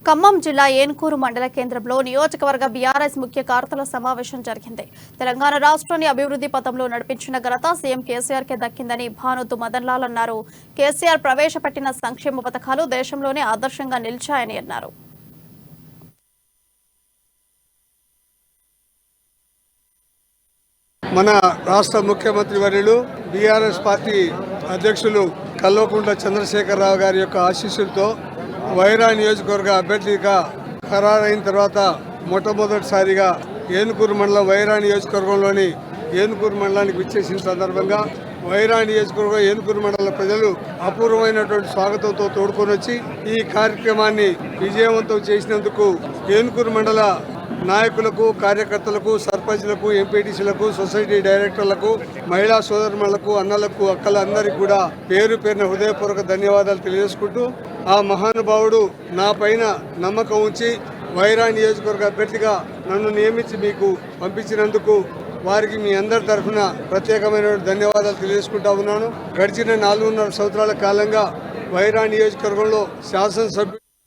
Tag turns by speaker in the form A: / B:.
A: ఖమ్మం జిల్లా ఏన్కూరు మండల కేంద్రంలో నియోజకవర్గ బీఆర్ఎస్ ముఖ్య కార్యకర్తల సమావేశం జరిగింది. తెలంగాణ రాష్ట్రాన్ని అభివృద్ధి పథంలో నడిపించిన ఘనత సీఎం కేసీఆర్ కే దక్కిందని భానుతు మదన్లాల్ అన్నారు. కేసీఆర్ ప్రవేశపెట్టిన సంక్షేమ పథకాలు దేశంలోనే ఆదర్శంగా నిలిచాయని అన్నారు.
B: మన రాష్ట్ర ముఖ్యమంత్రి వర్యులు బీఆర్ఎస్ పార్టీ అధ్యక్షులు కల్వకుంట్ల చంద్రశేఖరరావు గారి యొక్క ఆశీస్సులతో వైరా నియోజకవర్గ అభ్యర్థిగా ఖరారైన తర్వాత మొట్టమొదటిసారిగా ఏనుకూరు మండలం వైరా నియోజకవర్గంలోని ఏనుకూరు మండలానికి విచ్చేసిన సందర్భంగా వైరా నియోజకవర్గం ఏనుకూరు మండల ప్రజలు అపూర్వమైనటువంటి స్వాగతంతో తోడుకొని వచ్చి ఈ కార్యక్రమాన్ని విజయవంతం చేసినందుకు ఏనుకూరు మండల నాయకులకు, కార్యకర్తలకు, సర్పంచ్లకు, ఎంపీటీసీలకు, సొసైటీ డైరెక్టర్లకు, మహిళా సోదరులకు, అన్నలకు, అక్కలందరికీ కూడా పేరు పేరున హృదయపూర్వక ధన్యవాదాలు తెలియజేసుకుంటూ ఆ మహానుభావుడు నా పైన నమ్మకం ఉంచి వైరా నియోజకవర్గ అభ్యర్థిగా నన్ను నియమించి మీకు పంపించినందుకు వారికి మీ అందరి తరఫున ప్రత్యేకమైన ధన్యవాదాలు తెలియజేసుకుంటా ఉన్నాను. గడిచిన 4.5 సంవత్సరాల కాలంగా వైరా నియోజకవర్గంలో శాసనసభ్యులు